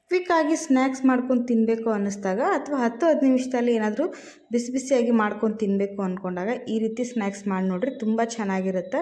ಕ್ವಿಕ್ಕಾಗಿ snacks ಮಾಡ್ಕೊಂಡು ತಿನ್ನಬೇಕು ಅನ್ನಿಸ್ದಾಗ ಅಥವಾ 10-10 ನಿಮಿಷದಲ್ಲಿ ಏನಾದರೂ ಬಿಸಿ ಬಿಸಿಯಾಗಿ ಮಾಡ್ಕೊಂಡು ತಿನ್ನಬೇಕು ಅಂದ್ಕೊಂಡಾಗ ಈ ರೀತಿ ಸ್ನ್ಯಾಕ್ಸ್ ಮಾಡಿ ನೋಡಿರಿ, ತುಂಬ ಚೆನ್ನಾಗಿರುತ್ತೆ.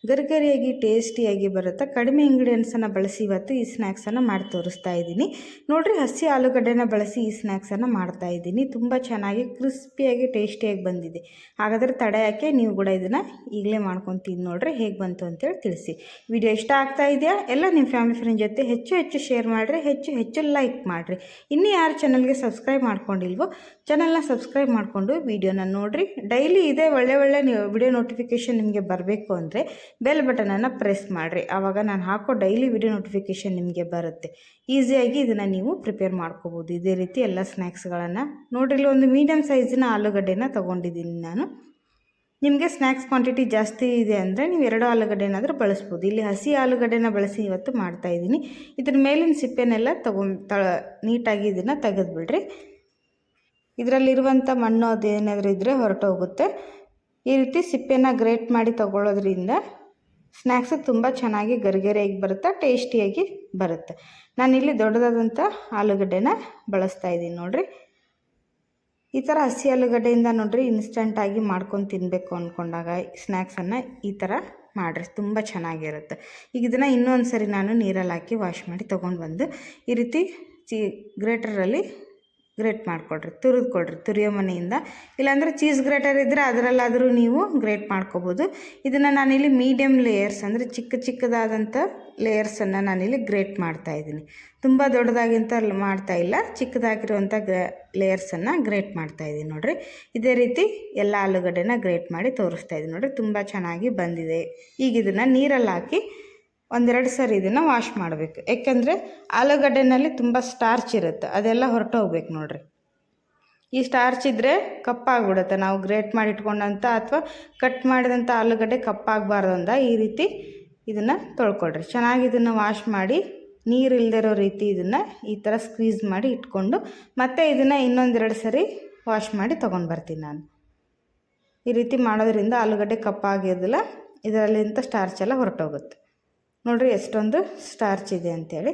ಗರಿಗರಿಯಾಗಿ ಟೇಸ್ಟಿಯಾಗಿ ಬರುತ್ತೆ. ಕಡಿಮೆ ಇಂಗ್ರೀಡಿಯೆಂಟ್ಸನ್ನು ಬಳಸಿ ಇವತ್ತು ಈ ಸ್ನ್ಯಾಕ್ಸನ್ನು ಮಾಡಿ ತೋರಿಸ್ತಾ ಇದ್ದೀನಿ ನೋಡಿರಿ. ಹಸಿ ಆಲೂಗಡ್ಡೆನ ಬಳಸಿ ಈ ಸ್ನ್ಯಾಕ್ಸನ್ನು ಮಾಡ್ತಾ ಇದ್ದೀನಿ. ತುಂಬ ಚೆನ್ನಾಗಿ ಕ್ರಿಸ್ಪಿಯಾಗಿ ಟೇಸ್ಟಿಯಾಗಿ ಬಂದಿದೆ. ಹಾಗಾದರೆ ತಡೆ ಯಾಕೆ, ನೀವು ಕೂಡ ಇದನ್ನು ಈಗಲೇ ಮಾಡ್ಕೊಂಡು ತಿಂದು ನೋಡಿರಿ ಹೇಗೆ ಬಂತು ಅಂತೇಳಿ ತಿಳಿಸಿ. ವಿಡಿಯೋ ಇಷ್ಟ ಆಗ್ತಾ ಇದೆಯಾ? ಎಲ್ಲ ನಿಮ್ಮ ಫ್ಯಾಮಿಲಿ ಫ್ರೆಂಡ್ ಜೊತೆ ಹೆಚ್ಚು ಶೇರ್ ಮಾಡಿರಿ, ಹೆಚ್ಚು ಲೈಕ್ ಮಾಡಿರಿ. ಇನ್ನೂ ಯಾರು ಚಾನಲ್ಗೆ ಸಬ್ಸ್ಕ್ರೈಬ್ ಮಾಡ್ಕೊಂಡಿಲ್ವೋ ಚಾನಲ್ನ ಸಬ್ಸ್ಕ್ರೈಬ್ ಮಾಡಿಕೊಂಡು ವಿಡಿಯೋನ ನೋಡಿರಿ. ಡೈಲಿ ಇದೇ ಒಳ್ಳೆ ವಿಡಿಯೋ ನೋಟಿಫಿಕೇಷನ್ ನಿಮಗೆ ಬರಬೇಕು ಅಂದರೆ ಬೆಲ್ ಬಟನನ್ನು ಪ್ರೆಸ್ ಮಾಡಿರಿ. ಆವಾಗ ನಾನು ಹಾಕೋ ಡೈಲಿ ವಿಡಿಯೋ ನೋಟಿಫಿಕೇಷನ್ ನಿಮಗೆ ಬರುತ್ತೆ. ಈಸಿಯಾಗಿ ಇದನ್ನು ನೀವು ಪ್ರಿಪೇರ್ ಮಾಡ್ಕೋಬೋದು. ಇದೇ ರೀತಿ ಎಲ್ಲ ಸ್ನ್ಯಾಕ್ಸ್ಗಳನ್ನು ನೋಡಿರಿ. ಒಂದು ಮೀಡಿಯಮ್ ಸೈಜಿನ ಆಲೂಗಡ್ಡೆನ ತೊಗೊಂಡಿದ್ದೀನಿ ನಾನು. ನಿಮಗೆ ಸ್ನ್ಯಾಕ್ಸ್ ಕ್ವಾಂಟಿಟಿ ಜಾಸ್ತಿ ಇದೆ ಅಂದರೆ ನೀವು 2 ಆಲೂಗಡ್ಡೆನಾದರೂ ಬಳಸ್ಬೋದು. ಇಲ್ಲಿ ಹಸಿ ಆಲೂಗಡ್ಡೆನ ಬಳಸಿ ಇವತ್ತು ಮಾಡ್ತಾಯಿದ್ದೀನಿ. ಇದ್ರ ಮೇಲಿನ ಸಿಪ್ಪೆನೆಲ್ಲ ನೀಟಾಗಿ ಇದನ್ನು ತೆಗೆದುಬಿಡ್ರಿ. ಇದರಲ್ಲಿರುವಂಥ ಮಣ್ಣು ಅದೇನಾದರೂ ಇದ್ದರೆ ಹೊರಟೋಗುತ್ತೆ. ಈ ರೀತಿ ಸಿಪ್ಪೆನ ಗ್ರೇಟ್ ಮಾಡಿ ತಗೊಳ್ಳೋದ್ರಿಂದ ಸ್ನ್ಯಾಕ್ಸು ತುಂಬ ಚೆನ್ನಾಗಿ ಗರಿಗರಿಯಾಗಿ ಬರುತ್ತೆ, ಟೇಸ್ಟಿಯಾಗಿ ಬರುತ್ತೆ. ನಾನಿಲ್ಲಿ ದೊಡ್ಡದಾದಂಥ ಆಲೂಗಡ್ಡೆನ ಬಳಸ್ತಾ ಇದ್ದೀನಿ ನೋಡಿರಿ. ಈ ಥರ ಹಸಿ ಆಲೂಗಡ್ಡೆಯಿಂದ ನೋಡಿರಿ ಇನ್ಸ್ಟಂಟಾಗಿ ಮಾಡ್ಕೊಂಡು ತಿನ್ನಬೇಕು ಅಂದ್ಕೊಂಡಾಗ ಸ್ನ್ಯಾಕ್ಸನ್ನು ಈ ಥರ ಮಾಡಿರಿ, ತುಂಬ ಚೆನ್ನಾಗಿರುತ್ತೆ. ಈಗ ಇದನ್ನು ಇನ್ನೊಂದು ಸರಿ ನಾನು ನೀರಲ್ಲಿ ಹಾಕಿ ವಾಶ್ ಮಾಡಿ ತೊಗೊಂಡು ಬಂದು ಈ ರೀತಿ ಗ್ರೇಟರಲ್ಲಿ ಗ್ರೇಟ್ ಮಾಡಿಕೊಡ್ರಿ, ತುರಿದುಕೊಡ್ರಿ ತುರಿಯೋ ಮನೆಯಿಂದ. ಇಲ್ಲಾಂದರೆ ಚೀಸ್ ಗ್ರೇಟರ್ ಇದ್ದರೆ ಅದರಲ್ಲಾದರೂ ನೀವು ಗ್ರೇಟ್ ಮಾಡ್ಕೋಬೋದು. ಇದನ್ನು ನಾನಿಲ್ಲಿ ಮೀಡಿಯಮ್ ಲೇಯರ್ಸ್ ಅಂದರೆ ಚಿಕ್ಕದಾದಂಥ ಲೇಯರ್ಸನ್ನು ನಾನಿಲ್ಲಿ ಗ್ರೇಟ್ ಮಾಡ್ತಾಯಿದ್ದೀನಿ. ತುಂಬ ದೊಡ್ಡದಾಗಿಂತ ಮಾಡ್ತಾಯಿಲ್ಲ, ಚಿಕ್ಕದಾಗಿರುವಂಥ ಲೇಯರ್ಸನ್ನು ಗ್ರೇಟ್ ಮಾಡ್ತಾಯಿದ್ದೀನಿ ನೋಡಿರಿ. ಇದೇ ರೀತಿ ಎಲ್ಲ ಆಲೂಗಡ್ಡೆನ ಗ್ರೇಟ್ ಮಾಡಿ ತೋರಿಸ್ತಾಯಿದ್ದೀನಿ ನೋಡಿರಿ. ತುಂಬ ಚೆನ್ನಾಗಿ ಬಂದಿದೆ. ಈಗ ಇದನ್ನು ನೀರಲ್ಲಿ ಹಾಕಿ 1-2 ಸರಿ ಇದನ್ನು ವಾಶ್ ಮಾಡಬೇಕು. ಯಾಕೆಂದರೆ ಆಲೂಗಡ್ಡೆನಲ್ಲಿ ತುಂಬ ಸ್ಟಾರ್ಚ್ ಇರುತ್ತೆ, ಅದೆಲ್ಲ ಹೊರಟೋಗ್ಬೇಕು ನೋಡಿರಿ. ಈ ಸ್ಟಾರ್ಚ್ ಇದ್ದರೆ ಕಪ್ಪಾಗ್ಬಿಡುತ್ತೆ. ನಾವು ಗ್ರೇಟ್ ಮಾಡಿ ಇಟ್ಕೊಂಡಂಥ ಅಥವಾ ಕಟ್ ಮಾಡಿದಂಥ ಆಲೂಗಡ್ಡೆ ಕಪ್ಪಾಗಬಾರ್ದು ಅಂದ ಈ ರೀತಿ ಇದನ್ನು ತೊಳ್ಕೊಳ್ರಿ. ಚೆನ್ನಾಗಿ ಇದನ್ನು ವಾಶ್ ಮಾಡಿ ನೀರು ಇಲ್ಲದಿರೋ ರೀತಿ ಇದನ್ನು ಈ ಥರ ಸ್ಕ್ವೀಸ್ ಮಾಡಿ ಇಟ್ಕೊಂಡು ಮತ್ತೆ ಇದನ್ನು 1-2 ಸರಿ ವಾಶ್ ಮಾಡಿ ತೊಗೊಂಡು ಬರ್ತೀನಿ ನಾನು. ಈ ರೀತಿ ಮಾಡೋದ್ರಿಂದ ಆಲೂಗಡ್ಡೆ ಕಪ್ಪಾಗಿರೋದಿಲ್ಲ, ಇದರಲ್ಲಿಂಥ ಸ್ಟಾರ್ಚ್ ಎಲ್ಲ ಹೊರಟೋಗುತ್ತೆ. ನೋಡಿರಿ ಎಷ್ಟೊಂದು ಸ್ಟಾರ್ಚ್ ಇದೆ ಅಂಥೇಳಿ.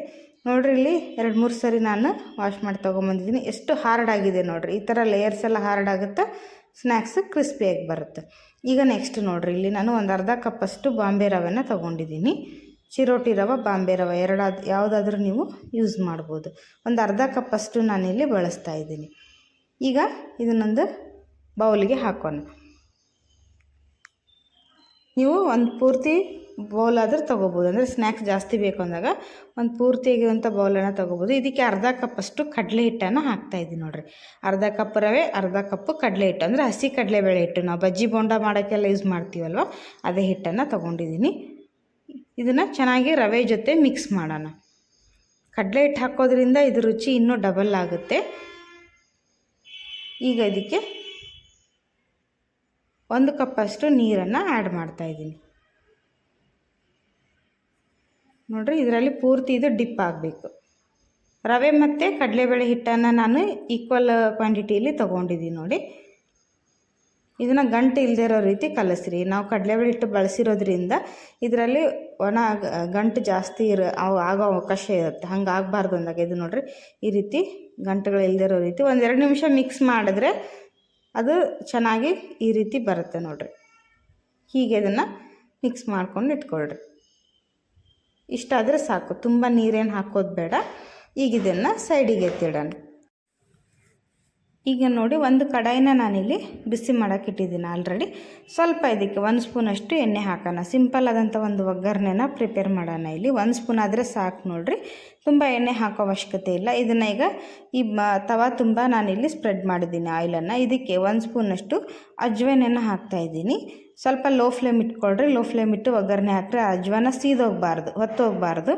ನೋಡಿರಿ ಇಲ್ಲಿ 2-3 ಸರಿ ನಾನು ವಾಶ್ ಮಾಡಿ ತೊಗೊಂಬಂದಿದ್ದೀನಿ. ಎಷ್ಟು ಹಾರ್ಡ್ ಆಗಿದೆ ನೋಡಿರಿ. ಈ ಥರ ಲೇಯರ್ಸ್ ಎಲ್ಲ ಹಾರ್ಡ್ ಆಗುತ್ತೆ, ಸ್ನ್ಯಾಕ್ಸ್ ಕ್ರಿಸ್ಪಿಯಾಗಿ ಬರುತ್ತೆ. ಈಗ ನೆಕ್ಸ್ಟ್ ನೋಡಿರಿ, ಇಲ್ಲಿ ನಾನು ಒಂದು ಅರ್ಧ ಕಪ್ಪಷ್ಟು ಬಾಂಬೆ ರವೆನ ತೊಗೊಂಡಿದ್ದೀನಿ. ಚಿರೋಟಿ ರವೆ, ಬಾಂಬೆ ರವೆ ಯಾವುದಾದ್ರೂ ನೀವು ಯೂಸ್ ಮಾಡ್ಬೋದು. ಒಂದು ಅರ್ಧ ಕಪ್ಪಷ್ಟು ನಾನಿಲ್ಲಿ ಬಳಸ್ತಾ ಇದ್ದೀನಿ. ಈಗ ಇದನ್ನೊಂದು ಬೌಲಿಗೆ ಹಾಕೋಣ. ನೀವು ಒಂದು ಪೂರ್ತಿ ಬೌಲ್ ಆದರೂ ತೊಗೋಬೋದು. ಅಂದರೆ ಸ್ನ್ಯಾಕ್ಸ್ ಜಾಸ್ತಿ ಬೇಕು ಅಂದಾಗ ಒಂದು ಪೂರ್ತಿಯಾಗಿರುವಂಥ ಬೌಲನ್ನು ತೊಗೋಬೋದು. ಇದಕ್ಕೆ ಅರ್ಧ ಕಪ್ಪಷ್ಟು ಕಡಲೆ ಹಿಟ್ಟನ್ನು ಹಾಕ್ತಾಯಿದ್ದೀನಿ ನೋಡಿರಿ. ಅರ್ಧ ಕಪ್ ರವೆ, ಅರ್ಧ ಕಪ್ಪು ಕಡಲೆ ಹಿಟ್ಟು ಅಂದರೆ ಹಸಿ ಕಡಲೆಬೇಳೆ ಹಿಟ್ಟು, ನಾವು ಬಜ್ಜಿ ಬೋಂಡ ಮಾಡೋಕ್ಕೆಲ್ಲ ಯೂಸ್ ಮಾಡ್ತೀವಲ್ವ ಅದೇ ಹಿಟ್ಟನ್ನು ತೊಗೊಂಡಿದ್ದೀನಿ. ಇದನ್ನು ಚೆನ್ನಾಗಿ ರವೆ ಜೊತೆ ಮಿಕ್ಸ್ ಮಾಡೋಣ. ಕಡಲೆ ಹಿಟ್ಟು ಹಾಕೋದ್ರಿಂದ ಇದು ರುಚಿ ಇನ್ನೂ ಡಬಲ್ ಆಗುತ್ತೆ. ಈಗ ಇದಕ್ಕೆ 1 ಕಪ್ಪಷ್ಟು ನೀರನ್ನು ಆ್ಯಡ್ ಮಾಡ್ತಾಯಿದ್ದೀನಿ ನೋಡಿರಿ. ಇದರಲ್ಲಿ ಪೂರ್ತಿ ಇದು ಡಿಪ್ ಆಗಬೇಕು. ರವೆ ಮತ್ತು ಕಡಲೆಬೇಳೆ ಹಿಟ್ಟನ್ನು ನಾನು ಈಕ್ವಲ್ ಕ್ವಾಂಟಿಟಿಯಲ್ಲಿ ತೊಗೊಂಡಿದ್ದೀನಿ ನೋಡಿ. ಇದನ್ನು ಗಂಟು ಇಲ್ಲದೇ ಇರೋ ರೀತಿ ಕಲಸ್ರಿ. ನಾವು ಕಡಲೆಬೇಳೆ ಹಿಟ್ಟು ಬಳಸಿರೋದ್ರಿಂದ ಇದರಲ್ಲಿ ಗಂಟು ಜಾಸ್ತಿ ಆಗೋ ಅವಕಾಶ ಇರುತ್ತೆ. ಹಂಗೆ ಆಗಬಾರ್ದು ಅಂದಾಗ ಇದು ನೋಡಿರಿ ಈ ರೀತಿ ಗಂಟುಗಳು ಇಲ್ಲದೇ ಇರೋ ರೀತಿ 1-2 ನಿಮಿಷ ಮಿಕ್ಸ್ ಮಾಡಿದ್ರೆ ಅದು ಚೆನ್ನಾಗಿ ಈ ರೀತಿ ಬರುತ್ತೆ ನೋಡಿರಿ. ಹೀಗೆ ಇದನ್ನು ಮಿಕ್ಸ್ ಮಾಡ್ಕೊಂಡು ಇಟ್ಕೊಳ್ರಿ. ಇಷ್ಟಾದರೆ ಸಾಕು, ತುಂಬ ನೀರೇನು ಹಾಕೋದು ಬೇಡ. ಈಗ ಇದನ್ನು ಸೈಡಿಗೆ ಎತ್ತಿಡೋಣ. ಈಗ ನೋಡಿ ಒಂದು ಕಡಾಯಿನ ನಾನಿಲ್ಲಿ ಬಿಸಿ ಮಾಡೋಕೆ ಇಟ್ಟಿದ್ದೀನಿ ಆಲ್ರೆಡಿ. ಸ್ವಲ್ಪ ಇದಕ್ಕೆ 1 ಸ್ಪೂನಷ್ಟು ಎಣ್ಣೆ ಹಾಕೋಣ. ಸಿಂಪಲ್ ಆದಂಥ ಒಂದು ಒಗ್ಗರಣೆನ ಪ್ರಿಪೇರ್ ಮಾಡೋಣ. ಇಲ್ಲಿ 1 ಸ್ಪೂನ್ ಆದರೆ ಸಾಕು ನೋಡಿರಿ, ತುಂಬ ಎಣ್ಣೆ ಹಾಕೋ ಅವಶ್ಯಕತೆ ಇಲ್ಲ. ಇದನ್ನು ಈಗ ಈ ತವಾ ತುಂಬ ನಾನಿಲ್ಲಿ ಸ್ಪ್ರೆಡ್ ಮಾಡಿದ್ದೀನಿ ಆಯಿಲನ್ನು. ಇದಕ್ಕೆ 1 ಸ್ಪೂನಷ್ಟು ಅಜ್ವಾನನ್ನು ಹಾಕ್ತಾಯಿದ್ದೀನಿ. ಸ್ವಲ್ಪ ಲೋ ಫ್ಲೇಮ್ ಇಟ್ಕೊಳ್ರಿ. ಲೋ ಫ್ಲೇಮ್ ಇಟ್ಟು ಒಗ್ಗರಣೆ ಹಾಕ್ರೆ ಅಜ್ವಾನ ಸೀದೋಗಬಾರ್ದು, ಹೊತ್ತೋಗಬಾರ್ದು.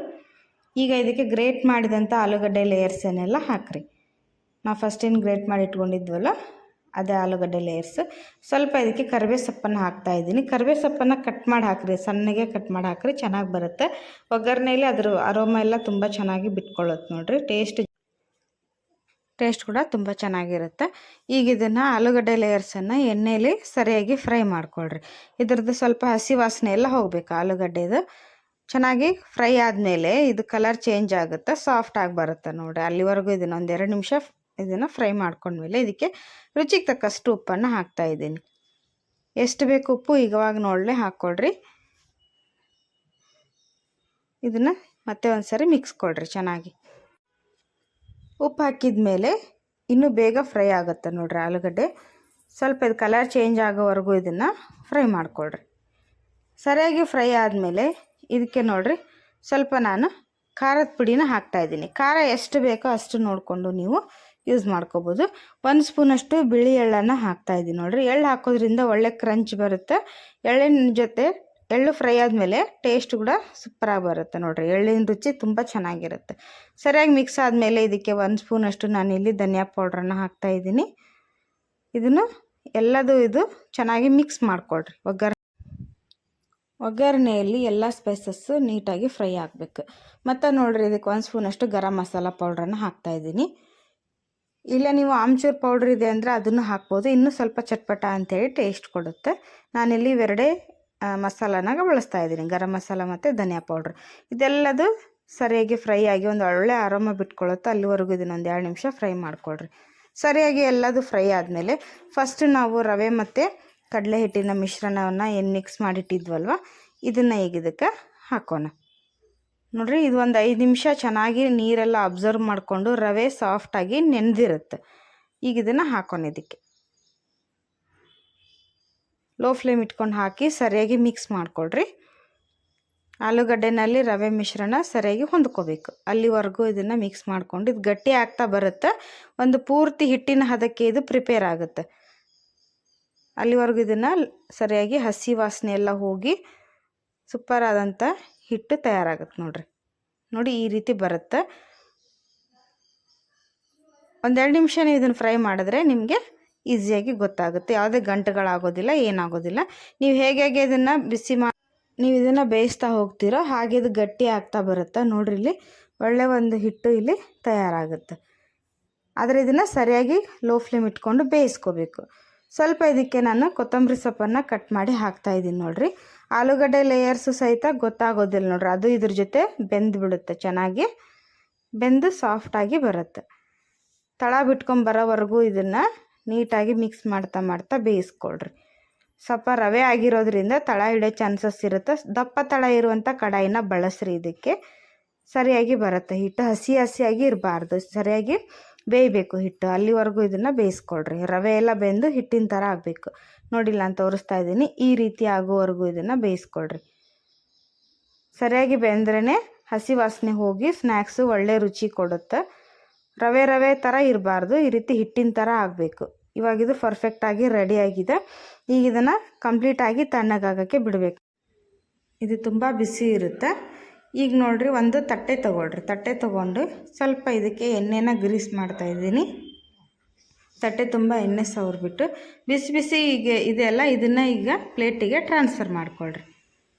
ಈಗ ಇದಕ್ಕೆ ಗ್ರೇಟ್ ಮಾಡಿದಂಥ ಆಲೂಗಡ್ಡೆ ಲೇಯರ್ಸನ್ನೆಲ್ಲ ಹಾಕ್ರಿ. ನಾವು ಫಸ್ಟೇನು ಗ್ರೇಟ್ ಮಾಡಿ ಇಟ್ಕೊಂಡಿದ್ವಲ್ಲ ಅದೇ ಆಲೂಗಡ್ಡೆ ಲೇಯರ್ಸ್. ಸ್ವಲ್ಪ ಇದಕ್ಕೆ ಕರಿಬೇವು ಸೊಪ್ಪನ್ನು ಹಾಕ್ತಾಯಿದ್ದೀನಿ. ಕರಿಬೇವು ಸೊಪ್ಪನ್ನು ಕಟ್ ಮಾಡಿ ಹಾಕ್ರಿ, ಸಣ್ಣಗೆ ಕಟ್ ಮಾಡಿ ಹಾಕ್ರಿ, ಚೆನ್ನಾಗಿ ಬರುತ್ತೆ. ಒಗ್ಗರಣೆಯಲ್ಲಿ ಅದ್ರ ಅರೋಮ ಎಲ್ಲ ತುಂಬ ಚೆನ್ನಾಗಿ ಬಿಟ್ಕೊಳ್ಳುತ್ತೆ ನೋಡಿರಿ. ಟೇಸ್ಟ್ ಕೂಡ ತುಂಬ ಚೆನ್ನಾಗಿರುತ್ತೆ. ಈಗ ಇದನ್ನು ಆಲೂಗಡ್ಡೆ ಲೇಯರ್ಸನ್ನು ಎಣ್ಣೆಯಲ್ಲಿ ಸರಿಯಾಗಿ ಫ್ರೈ ಮಾಡ್ಕೊಳ್ರಿ. ಇದ್ರದ್ದು ಸ್ವಲ್ಪ ಹಸಿ ವಾಸನೆ ಎಲ್ಲ ಹೋಗಬೇಕು ಆಲೂಗಡ್ಡೆದು. ಚೆನ್ನಾಗಿ ಫ್ರೈ ಆದಮೇಲೆ ಇದು ಕಲರ್ ಚೇಂಜ್ ಆಗುತ್ತೆ, ಸಾಫ್ಟ್ ಆಗಿ ಬರುತ್ತೆ ನೋಡಿರಿ. ಅಲ್ಲಿವರೆಗೂ ಇದನ್ನು ಒಂದು 2 ನಿಮಿಷ ಇದನ್ನು ಫ್ರೈ ಮಾಡ್ಕೊಂಡ್ಮೇಲೆ ಇದಕ್ಕೆ ರುಚಿಗೆ ತಕ್ಕಷ್ಟು ಉಪ್ಪನ್ನು ಹಾಕ್ತಾಯಿದ್ದೀನಿ. ಎಷ್ಟು ಬೇಕು ಉಪ್ಪು ಈಗವಾಗ ನೋಡಲೇ ಹಾಕ್ಕೊಳ್ರಿ. ಇದನ್ನು ಮತ್ತೆ ಒಂದು ಸರಿ ಮಿಕ್ಸ್ ಕೊಡ್ರಿ ಚೆನ್ನಾಗಿ. ಉಪ್ಪು ಹಾಕಿದ ಮೇಲೆ ಇನ್ನೂ ಬೇಗ ಫ್ರೈ ಆಗುತ್ತೆ ನೋಡಿರಿ ಆಲೂಗಡ್ಡೆ. ಸ್ವಲ್ಪ ಇದು ಕಲರ್ ಚೇಂಜ್ ಆಗೋವರೆಗೂ ಇದನ್ನು ಫ್ರೈ ಮಾಡಿಕೊಳ್ರಿ. ಸರಿಯಾಗಿ ಫ್ರೈ ಆದಮೇಲೆ ಇದಕ್ಕೆ ನೋಡಿರಿ ಸ್ವಲ್ಪ ನಾನು ಖಾರದ ಪುಡಿನ ಹಾಕ್ತಾಯಿದ್ದೀನಿ. ಖಾರ ಎಷ್ಟು ಬೇಕೋ ಅಷ್ಟು ನೋಡಿಕೊಂಡು ನೀವು ಯೂಸ್ ಮಾಡ್ಕೋಬೋದು. 1 ಸ್ಪೂನಷ್ಟು ಬಿಳಿ ಎಳ್ಳನ್ನು ಹಾಕ್ತಾಯಿದ್ದೀನಿ ನೋಡಿರಿ. ಎಳ್ಳು ಹಾಕೋದ್ರಿಂದ ಒಳ್ಳೆ ಕ್ರಂಚ್ ಬರುತ್ತೆ. ಎಳ್ಳಿನ ಜೊತೆ ಎಳ್ಳು ಫ್ರೈ ಆದಮೇಲೆ ಟೇಸ್ಟ್ ಕೂಡ ಸೂಪರಾಗಿ ಬರುತ್ತೆ ನೋಡಿರಿ. ಎಳ್ಳಿನ ರುಚಿ ತುಂಬ ಚೆನ್ನಾಗಿರುತ್ತೆ. ಸರಿಯಾಗಿ ಮಿಕ್ಸ್ ಆದಮೇಲೆ ಇದಕ್ಕೆ 1 ಸ್ಪೂನಷ್ಟು ನಾನಿಲ್ಲಿ ಧನಿಯಾ ಪೌಡ್ರನ್ನು ಹಾಕ್ತಾಯಿದ್ದೀನಿ. ಇದನ್ನು ಎಲ್ಲದೂ ಇದು ಚೆನ್ನಾಗಿ ಮಿಕ್ಸ್ ಮಾಡಿಕೊಡ್ರಿ. ಒಗ್ಗರಣೆಯಲ್ಲಿ ಎಲ್ಲ ಸ್ಪೈಸಸ್ಸು ನೀಟಾಗಿ ಫ್ರೈ ಆಗಬೇಕು. ಮತ್ತು ನೋಡಿರಿ ಇದಕ್ಕೆ 1 ಸ್ಪೂನಷ್ಟು ಗರಂ ಮಸಾಲ ಪೌಡ್ರನ್ನು ಹಾಕ್ತಾಯಿದ್ದೀನಿ. ಇಲ್ಲ ನೀವು ಆಮ್ಚೂರ್ ಪೌಡ್ರ್ ಇದೆ ಅಂದರೆ ಅದನ್ನು ಹಾಕ್ಬೋದು, ಇನ್ನೂ ಸ್ವಲ್ಪ ಚಟ್ಪಟ ಅಂಥೇಳಿ ಟೇಸ್ಟ್ ಕೊಡುತ್ತೆ. ನಾನಿಲ್ಲಿ ಇವೆರಡೇ ಮಸಾಲನಾಗ ಬಳಸ್ತಾ ಇದ್ದೀನಿ, ಗರಂ ಮಸಾಲ ಮತ್ತು ಧನಿಯಾ ಪೌಡ್ರ್. ಇದೆಲ್ಲದು ಸರಿಯಾಗಿ ಫ್ರೈ ಆಗಿ ಒಂದು ಒಳ್ಳೆ ಅರೋಮ ಬಿಟ್ಕೊಳ್ಳುತ್ತೆ. ಅಲ್ಲಿವರೆಗೂ ಇದನ್ನೊಂದು 2 ನಿಮಿಷ ಫ್ರೈ ಮಾಡಿಕೊಡ್ರಿ. ಸರಿಯಾಗಿ ಎಲ್ಲದು ಫ್ರೈ ಆದಮೇಲೆ ಫಸ್ಟ್ ನಾವು ರವೆ ಮತ್ತು ಕಡಲೆ ಹಿಟ್ಟಿನ ಮಿಶ್ರಣವನ್ನು ಏನು ಮಿಕ್ಸ್ ಮಾಡಿಟ್ಟಿದ್ವಲ್ವ ಇದನ್ನು ಈಗ ಇದಕ್ಕೆ ಹಾಕೋಣ. ನೋಡಿರಿ ಇದು ಒಂದು 5 ನಿಮಿಷ ಚೆನ್ನಾಗಿ ನೀರೆಲ್ಲ ಅಬ್ಸರ್ವ್ ಮಾಡಿಕೊಂಡು ರವೆ ಸಾಫ್ಟಾಗಿ ನೆನೆದಿರುತ್ತೆ. ಈಗ ಇದನ್ನು ಹಾಕೋಣ. ಇದಕ್ಕೆ ಲೋ ಫ್ಲೇಮ್ ಇಟ್ಕೊಂಡು ಹಾಕಿ ಸರಿಯಾಗಿ ಮಿಕ್ಸ್ ಮಾಡಿಕೊಡ್ರಿ. ಆಲೂಗಡ್ಡೆನಲ್ಲಿ ರವೆ ಮಿಶ್ರಣ ಸರಿಯಾಗಿ ಹೊಂದ್ಕೋಬೇಕು. ಅಲ್ಲಿವರೆಗೂ ಇದನ್ನು ಮಿಕ್ಸ್ ಮಾಡಿಕೊಂಡು ಇದು ಗಟ್ಟಿ ಆಗ್ತಾ ಬರುತ್ತೆ. ಒಂದು ಪೂರ್ತಿ ಹಿಟ್ಟಿನ ಹದಕ್ಕೆ ಇದು ಪ್ರಿಪೇರ್ ಆಗುತ್ತೆ. ಅಲ್ಲಿವರೆಗೂ ಇದನ್ನು ಸರಿಯಾಗಿ ಹಸಿ ವಾಸನೆ ಎಲ್ಲ ಹೋಗಿ ಸೂಪರ್ ಆದಂಥ ಹಿಟ್ಟು ತಯಾರಾಗುತ್ತೆ ನೋಡಿರಿ. ನೋಡಿ ಈ ರೀತಿ ಬರುತ್ತೆ. ಒಂದು 2 ನಿಮಿಷ ನೀವು ಇದನ್ನು ಫ್ರೈ ಮಾಡಿದ್ರೆ ನಿಮಗೆ ಈಸಿಯಾಗಿ ಗೊತ್ತಾಗುತ್ತೆ. ಯಾವುದೇ ಗಂಟುಗಳಾಗೋದಿಲ್ಲ, ಏನಾಗೋದಿಲ್ಲ. ನೀವು ಹೇಗೆ ಇದನ್ನು ನೀವು ಇದನ್ನು ಬೇಯಿಸ್ತಾ ಹೋಗ್ತೀರೋ ಹಾಗೆ ಇದು ಗಟ್ಟಿ ಆಗ್ತಾ ಬರುತ್ತೆ. ನೋಡ್ರಿ ಇಲ್ಲಿ ಒಳ್ಳೆ ಒಂದು ಹಿಟ್ಟು ಇಲ್ಲಿ ತಯಾರಾಗುತ್ತೆ. ಆದರೆ ಇದನ್ನು ಸರಿಯಾಗಿ ಲೋ ಫ್ಲೇಮ್ ಇಟ್ಕೊಂಡು ಬೇಯಿಸ್ಕೋಬೇಕು. ಸ್ವಲ್ಪ ಇದಕ್ಕೆ ನಾನು ಕೊತ್ತಂಬರಿ ಸೊಪ್ಪನ್ನು ಕಟ್ ಮಾಡಿ ಹಾಕ್ತಾಯಿದ್ದೀನಿ ನೋಡಿರಿ. ಆಲೂಗಡ್ಡೆ ಲೇಯರ್ಸು ಸಹಿತ ಗೊತ್ತಾಗೋದಿಲ್ಲ ನೋಡ್ರಿ, ಅದು ಇದ್ರ ಜೊತೆ ಬೆಂದು ಬಿಡುತ್ತೆ. ಚೆನ್ನಾಗಿ ಬೆಂದು ಸಾಫ್ಟಾಗಿ ಬರುತ್ತೆ. ತಳ ಬಿಟ್ಕೊಂಬರೋವರೆಗೂ ಇದನ್ನು ನೀಟಾಗಿ ಮಿಕ್ಸ್ ಮಾಡ್ತಾ ಬೇಯಿಸ್ಕೊಳ್ರಿ. ಸ್ವಲ್ಪ ರವೆ ಆಗಿರೋದ್ರಿಂದ ತಳ ಹಿಡಿಯೋ ಚಾನ್ಸಸ್ ಇರುತ್ತೆ. ದಪ್ಪ ತಳ ಇರುವಂಥ ಕಡಾಯಿನ ಬಳಸ್ರಿ. ಇದಕ್ಕೆ ಸರಿಯಾಗಿ ಬರುತ್ತೆ. ಹಿಟ್ಟು ಹಸಿಯಾಗಿ ಇರಬಾರ್ದು, ಸರಿಯಾಗಿ ಬೇಯಬೇಕು ಹಿಟ್ಟು. ಅಲ್ಲಿವರೆಗೂ ಇದನ್ನು ಬೇಯಿಸ್ಕೊಳ್ರಿ. ರವೆ ಎಲ್ಲ ಬೆಂದು ಹಿಟ್ಟಿನ ಥರ ಆಗಬೇಕು. ನೋಡಿಲ್ಲ ಅಂತ ತೋರಿಸ್ತಾ ಇದ್ದೀನಿ. ಈ ರೀತಿ ಆಗೋವರೆಗೂ ಇದನ್ನು ಬೇಯಿಸ್ಕೊಳ್ರಿ. ಸರಿಯಾಗಿ ಬೆಂದ್ರೇ ಹಸಿ ವಾಸನೆ ಹೋಗಿ ಸ್ನ್ಯಾಕ್ಸು ಒಳ್ಳೆ ರುಚಿ ಕೊಡುತ್ತೆ. ರವೆ ಥರ ಇರಬಾರ್ದು, ಈ ರೀತಿ ಹಿಟ್ಟಿನ ಥರ ಆಗಬೇಕು. ಇವಾಗಿದು ಪರ್ಫೆಕ್ಟಾಗಿ ರೆಡಿಯಾಗಿದೆ. ಈಗ ಇದನ್ನು ಕಂಪ್ಲೀಟಾಗಿ ತಣ್ಣಗಾಗೋಕ್ಕೆ ಬಿಡಬೇಕು. ಇದು ತುಂಬ ಬಿಸಿ ಇರುತ್ತೆ. ಈಗ ನೋಡಿರಿ ಒಂದು ತಟ್ಟೆ ತೊಗೊಳ್ರಿ. ತಟ್ಟೆ ತೊಗೊಂಡು ಸ್ವಲ್ಪ ಇದಕ್ಕೆ ಎಣ್ಣೆನ ಗ್ರೀಸ್ ಮಾಡ್ತಾಯಿದ್ದೀನಿ. ತಟ್ಟೆ ತುಂಬ ಎಣ್ಣೆ ಸವರ್ಬಿಟ್ಟು ಬಿಸಿ ಈಗ ಇದೆಲ್ಲ ಇದನ್ನು ಈಗ ಪ್ಲೇಟಿಗೆ ಟ್ರಾನ್ಸ್ಫರ್ ಮಾಡಿಕೊಳ್ರಿ.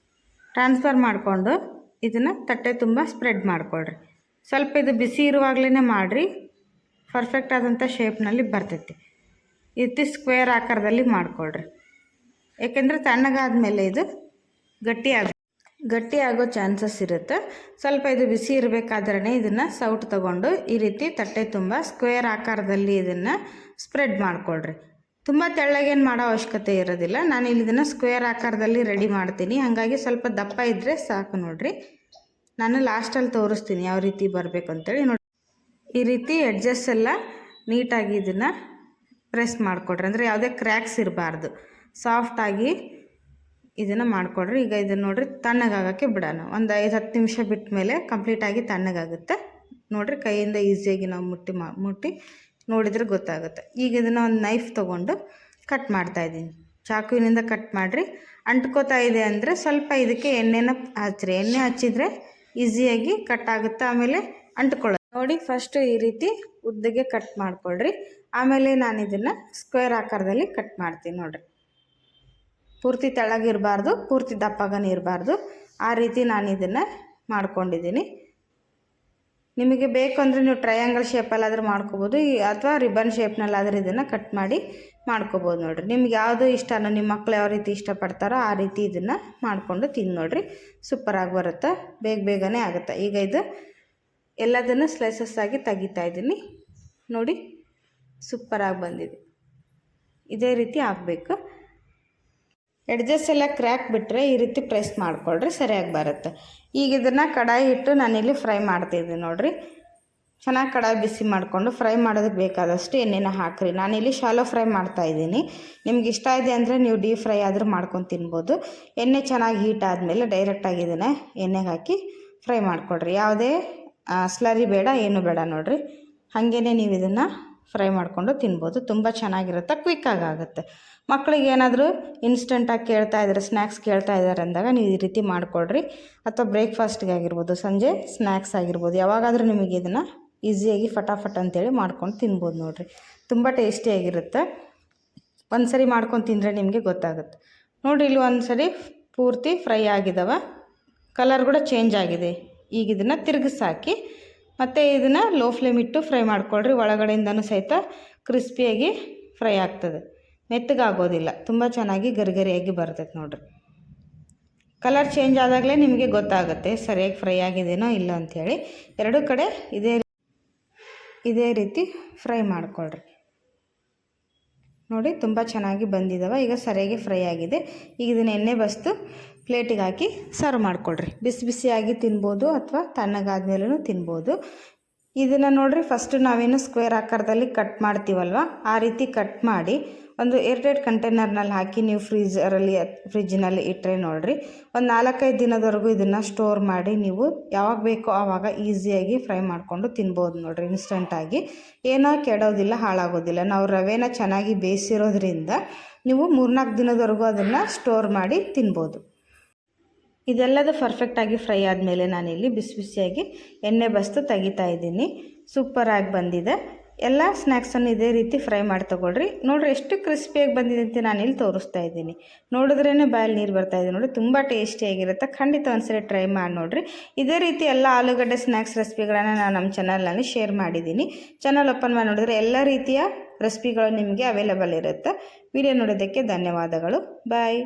ಟ್ರಾನ್ಸ್ಫರ್ ಮಾಡಿಕೊಂಡು ಇದನ್ನು ತಟ್ಟೆ ತುಂಬ ಸ್ಪ್ರೆಡ್ ಮಾಡಿಕೊಳ್ರಿ. ಸ್ವಲ್ಪ ಇದು ಬಿಸಿ ಇರುವಾಗಲೇ ಮಾಡಿರಿ, ಪರ್ಫೆಕ್ಟ್ ಆದಂಥ ಶೇಪ್ನಲ್ಲಿ ಬರ್ತೈತಿ. ಈ ಸ್ಕ್ವೇರ್ ಆಕಾರದಲ್ಲಿ ಮಾಡಿಕೊಳ್ರಿ. ಏಕೆಂದರೆ ತಣ್ಣಗಾದ್ಮೇಲೆ ಇದು ಗಟ್ಟಿ ಆಗೋ ಚಾನ್ಸಸ್ ಇರುತ್ತೆ. ಸ್ವಲ್ಪ ಇದು ಬಿಸಿ ಇರಬೇಕಾದ್ರೆ ಇದನ್ನು ಸೌಟ್ ತಗೊಂಡು ಈ ರೀತಿ ತಟ್ಟೆ ತುಂಬ ಸ್ಕ್ವೇರ್ ಆಕಾರದಲ್ಲಿ ಇದನ್ನು ಸ್ಪ್ರೆಡ್ ಮಾಡಿಕೊಳ್ರಿ. ತುಂಬ ತೆಳ್ಳಗೇನು ಮಾಡೋ ಅವಶ್ಯಕತೆ ಇರೋದಿಲ್ಲ. ನಾನು ಇಲ್ಲಿ ಇದನ್ನು ಸ್ಕ್ವೇರ್ ಆಕಾರದಲ್ಲಿ ರೆಡಿ ಮಾಡ್ತೀನಿ. ಹಾಗಾಗಿ ಸ್ವಲ್ಪ ದಪ್ಪ ಇದ್ದರೆ ಸಾಕು ನೋಡಿರಿ. ನಾನು ಲಾಸ್ಟಲ್ಲಿ ತೋರಿಸ್ತೀನಿ ಯಾವ ರೀತಿ ಬರಬೇಕು ಅಂತೇಳಿ. ನೋಡಿ ಈ ರೀತಿ ಎಡ್ಜಸ್ ಎಲ್ಲ ನೀಟಾಗಿ ಇದನ್ನು ಪ್ರೆಸ್ ಮಾಡಿಕೊಡ್ರಿ. ಅಂದರೆ ಯಾವುದೇ ಕ್ರ್ಯಾಕ್ಸ್ ಇರಬಾರ್ದು, ಸಾಫ್ಟಾಗಿ ಇದನ್ನು ಮಾಡಿಕೊಡ್ರಿ. ಈಗ ಇದನ್ನು ನೋಡಿರಿ ತಣ್ಣಗಾಗೋಕ್ಕೆ ಬಿಡೋಣ. ಒಂದು 5-10 ನಿಮಿಷ ಬಿಟ್ಟ ಮೇಲೆ ಕಂಪ್ಲೀಟಾಗಿ ತಣ್ಣಗಾಗುತ್ತೆ ನೋಡಿರಿ. ಕೈಯಿಂದ ಈಸಿಯಾಗಿ ನಾವು ಮುಟ್ಟಿ ನೋಡಿದರೆ ಗೊತ್ತಾಗುತ್ತೆ. ಈಗ ಇದನ್ನು ಒಂದು ನೈಫ್ ತೊಗೊಂಡು ಕಟ್ ಮಾಡ್ತಾಯಿದ್ದೀನಿ. ಚಾಕುವಿನಿಂದ ಕಟ್ ಮಾಡಿರಿ. ಅಂಟ್ಕೋತಾ ಇದೆ ಅಂದರೆ ಸ್ವಲ್ಪ ಇದಕ್ಕೆ ಎಣ್ಣೆನ ಹಚ್ಚಿರಿ. ಎಣ್ಣೆ ಹಚ್ಚಿದರೆ ಈಸಿಯಾಗಿ ಕಟ್ ಆಗುತ್ತೆ, ಆಮೇಲೆ ಅಂಟ್ಕೊಳ್ಳೋದು. ನೋಡಿ ಫಸ್ಟು ಈ ರೀತಿ ಉದ್ದಗೆ ಕಟ್ ಮಾಡ್ಕೊಳ್ರಿ. ಆಮೇಲೆ ನಾನು ಇದನ್ನು ಸ್ಕ್ವೇರ್ ಆಕಾರದಲ್ಲಿ ಕಟ್ ಮಾಡ್ತೀನಿ ನೋಡಿರಿ. ಪೂರ್ತಿ ತೆಳ್ಳಗಿರಬಾರ್ದು, ಪೂರ್ತಿ ದಪ್ಪಗನೂ ಇರಬಾರ್ದು. ಆ ರೀತಿ ನಾನು ಇದನ್ನು ಮಾಡ್ಕೊಂಡಿದ್ದೀನಿ. ನಿಮಗೆ ಬೇಕು ಅಂದರೆ ನೀವು ಟ್ರಯಾಂಗಲ್ ಶೇಪಲ್ಲಾದರೂ ಮಾಡ್ಕೋಬೋದು, ಅಥವಾ ರಿಬನ್ ಶೇಪ್ನಲ್ಲಾದರೂ ಇದನ್ನು ಕಟ್ ಮಾಡಿ ಮಾಡ್ಕೋಬೋದು ನೋಡಿರಿ. ನಿಮ್ಗೆ ಯಾವುದು ಇಷ್ಟನೋ, ನಿಮ್ಮ ಮಕ್ಳು ಯಾವ ರೀತಿ ಇಷ್ಟಪಡ್ತಾರೋ ಆ ರೀತಿ ಇದನ್ನು ಮಾಡಿಕೊಂಡು ತಿಂದು ನೋಡಿರಿ. ಸೂಪರಾಗಿ ಬರುತ್ತೆ, ಬೇಗನೆ ಆಗುತ್ತೆ. ಈಗ ಇದು ಎಲ್ಲದನ್ನು ಸ್ಲೈಸಸ್ ಆಗಿ ತೆಗಿತಾ ಇದ್ದೀನಿ ನೋಡಿ, ಸೂಪರಾಗಿ ಬಂದಿದೆ. ಇದೇ ರೀತಿ ಆಗಬೇಕು. ಎಡ್ಜಸ್ ಎಲ್ಲ ಕ್ರ್ಯಾಕ್ ಬಿಟ್ಟರೆ ಈ ರೀತಿ ಪ್ರೆಸ್ ಮಾಡಿಕೊಳ್ರಿ, ಸರಿಯಾಗಿ ಬರುತ್ತೆ. ಈಗ ಇದನ್ನು ಕಡಾಯಿ ಇಟ್ಟು ನಾನಿಲ್ಲಿ ಫ್ರೈ ಮಾಡ್ತಿದ್ದೀನಿ ನೋಡಿರಿ. ಚೆನ್ನಾಗಿ ಕಡಾಯಿ ಬಿಸಿ ಮಾಡಿಕೊಂಡು ಫ್ರೈ ಮಾಡೋದಕ್ಕೆ ಬೇಕಾದಷ್ಟು ಎಣ್ಣೆನ ಹಾಕಿರಿ. ನಾನಿಲ್ಲಿ ಶಾಲೋ ಫ್ರೈ ಮಾಡ್ತಾಯಿದ್ದೀನಿ. ನಿಮ್ಗೆ ಇಷ್ಟ ಇದೆ ಅಂದರೆ ನೀವು ಡೀಪ್ ಫ್ರೈ ಆದರೂ ಮಾಡ್ಕೊಂಡು ತಿನ್ಬೋದು. ಎಣ್ಣೆ ಚೆನ್ನಾಗಿ ಹೀಟ್ ಆದಮೇಲೆ ಡೈರೆಕ್ಟಾಗಿ ಇದನ್ನು ಎಣ್ಣೆಗೆ ಹಾಕಿ ಫ್ರೈ ಮಾಡಿಕೊಡ್ರಿ. ಯಾವುದೇ ಸ್ಲರಿ ಬೇಡ, ಏನು ಬೇಡ ನೋಡಿರಿ. ಹಾಗೇ ನೀವು ಇದನ್ನು ಫ್ರೈ ಮಾಡಿಕೊಂಡು ತಿನ್ಬೋದು. ತುಂಬ ಚೆನ್ನಾಗಿರುತ್ತೆ, ಕ್ವಿಕ್ಕಾಗಿ ಆಗುತ್ತೆ. ಮಕ್ಕಳಿಗೆ ಏನಾದರೂ ಇನ್ಸ್ಟೆಂಟಾಗಿ ಕೇಳ್ತಾ ಇದ್ದಾರೆ, ಸ್ನ್ಯಾಕ್ಸ್ ಕೇಳ್ತಾ ಇದ್ದಾರೆ ಅಂದಾಗ ನೀವು ಈ ರೀತಿ ಮಾಡಿಕೊಡ್ರಿ. ಅಥವಾ ಬ್ರೇಕ್ಫಾಸ್ಟ್ಗೆ ಆಗಿರ್ಬೋದು, ಸಂಜೆ ಸ್ನ್ಯಾಕ್ಸ್ ಆಗಿರ್ಬೋದು, ಯಾವಾಗಾದರೂ ನಿಮಗೆ ಇದನ್ನು ಈಸಿಯಾಗಿ ಫಟಾಫಟ್ ಅಂತೇಳಿ ಮಾಡ್ಕೊಂಡು ತಿನ್ಬೋದು ನೋಡಿರಿ. ತುಂಬ ಟೇಸ್ಟಿಯಾಗಿರುತ್ತೆ. ಒಂದು ಸರಿ ಮಾಡ್ಕೊಂಡು ತಿಂದರೆ ನಿಮಗೆ ಗೊತ್ತಾಗುತ್ತೆ ನೋಡಿರಿ. ಇಲ್ಲಿ ಒಂದು ಸರಿ ಪೂರ್ತಿ ಫ್ರೈ ಆಗಿದ್ದಾವೆ, ಕಲರ್ ಕೂಡ ಚೇಂಜ್ ಆಗಿದೆ. ಈಗ ಇದನ್ನು ತಿರುಗಿಸಾಕಿ ಮತ್ತು ಇದನ್ನು ಲೋ ಫ್ಲೇಮ್ ಇಟ್ಟು ಫ್ರೈ ಮಾಡ್ಕೊಳ್ರಿ. ಒಳಗಡೆಯಿಂದನೂ ಸಹಿತ ಕ್ರಿಸ್ಪಿಯಾಗಿ ಫ್ರೈ ಆಗ್ತದೆ, ಮೆತ್ತಗಾಗೋದಿಲ್ಲ. ತುಂಬ ಚೆನ್ನಾಗಿ ಗರಿಗರಿಯಾಗಿ ಬರ್ತೈತೆ ನೋಡಿರಿ. ಕಲರ್ ಚೇಂಜ್ ಆದಾಗಲೇ ನಿಮಗೆ ಗೊತ್ತಾಗುತ್ತೆ ಸರಿಯಾಗಿ ಫ್ರೈ ಆಗಿದೆಯೋ ಇಲ್ಲ ಅಂಥೇಳಿ. ಎರಡೂ ಕಡೆ ಇದೇ ರೀತಿ ಫ್ರೈ ಮಾಡ್ಕೊಳ್ರಿ ನೋಡಿ. ತುಂಬ ಚೆನ್ನಾಗಿ ಬಂದಿದ್ದಾವೆ, ಈಗ ಸರಿಯಾಗಿ ಫ್ರೈ ಆಗಿದೆ. ಈಗ ಇದನ್ನು ಎಣ್ಣೆ ಬಸ್ತು ಪ್ಲೇಟಿಗೆ ಹಾಕಿ ಸರ್ವ್ ಮಾಡ್ಕೊಳ್ರಿ. ಬಿಸಿ ಬಿಸಿಯಾಗಿ ತಿನ್ಬೋದು ಅಥವಾ ತಣ್ಣಗಾದ್ಮೇಲೂ ತಿನ್ಬೋದು. ಇದನ್ನು ನೋಡಿರಿ, ಫಸ್ಟು ನಾವೇನು ಸ್ಕ್ವೇರ್ ಆಕಾರದಲ್ಲಿ ಕಟ್ ಮಾಡ್ತೀವಲ್ವ, ಆ ರೀತಿ ಕಟ್ ಮಾಡಿ ಒಂದು ಏರ್ಟೈಟ್ ಕಂಟೈನರ್ನಲ್ಲಿ ಹಾಕಿ ನೀವು ಫ್ರಿಜ್ಜಿನಲ್ಲಿ ಇಟ್ಟರೆ ನೋಡಿರಿ, ಒಂದು 4-5 ದಿನದವರೆಗೂ ಇದನ್ನು ಸ್ಟೋರ್ ಮಾಡಿ ನೀವು ಯಾವಾಗ ಬೇಕೋ ಆವಾಗ ಈಸಿಯಾಗಿ ಫ್ರೈ ಮಾಡಿಕೊಂಡು ತಿನ್ಬೋದು ನೋಡಿರಿ. ಇನ್ಸ್ಟೆಂಟಾಗಿ ಏನೋ ಕೆಡೋದಿಲ್ಲ, ಹಾಳಾಗೋದಿಲ್ಲ. ನಾವು ರವೆನ ಚೆನ್ನಾಗಿ ಬೇಯಿಸಿರೋದ್ರಿಂದ ನೀವು 3-4 ದಿನದವರೆಗೂ ಅದನ್ನು ಸ್ಟೋರ್ ಮಾಡಿ ತಿನ್ಬೋದು. ಇದೆಲ್ಲದು ಪರ್ಫೆಕ್ಟಾಗಿ ಫ್ರೈ ಆದಮೇಲೆ ನಾನಿಲ್ಲಿ ಬಿಸಿ ಬಿಸಿಯಾಗಿ ಎಣ್ಣೆ ಬಸ್ತು ತೆಗಿತಾ ಇದ್ದೀನಿ. ಸೂಪರಾಗಿ ಬಂದಿದೆ. ಎಲ್ಲ ಸ್ನ್ಯಾಕ್ಸನ್ನು ಇದೇ ರೀತಿ ಫ್ರೈ ಮಾಡಿ ತೊಗೊಳ್ರಿ. ನೋಡಿರಿ ಎಷ್ಟು ಕ್ರಿಸ್ಪಿಯಾಗಿ ಬಂದಿದೆ ಅಂತ ನಾನಿಲ್ಲಿ ತೋರಿಸ್ತಾ ಇದ್ದೀನಿ. ನೋಡಿದ್ರೇ ಬಾಯಲ್ಲಿ ನೀರು ಬರ್ತಾಯಿದೆ ನೋಡಿ. ತುಂಬ ಟೇಸ್ಟಿಯಾಗಿರುತ್ತೆ. ಖಂಡಿತ ಒಂದ್ಸರಿ ಟ್ರೈ ಮಾಡಿ ನೋಡಿರಿ. ಇದೇ ರೀತಿ ಎಲ್ಲ ಆಲೂಗಡ್ಡೆ ಸ್ನ್ಯಾಕ್ಸ್ ರೆಸಿಪಿಗಳನ್ನು ನಾನು ನಮ್ಮ ಚಾನಲ್ನಲ್ಲಿ ಶೇರ್ ಮಾಡಿದ್ದೀನಿ. ಚಾನಲ್ ಓಪನ್ ಮಾಡಿ ನೋಡಿದ್ರೆ ಎಲ್ಲ ರೀತಿಯ ರೆಸಿಪಿಗಳು ನಿಮಗೆ ಅವೈಲೇಬಲ್ ಇರುತ್ತೆ. ವಿಡಿಯೋ ನೋಡೋದಕ್ಕೆ ಧನ್ಯವಾದಗಳು. ಬಾಯ್.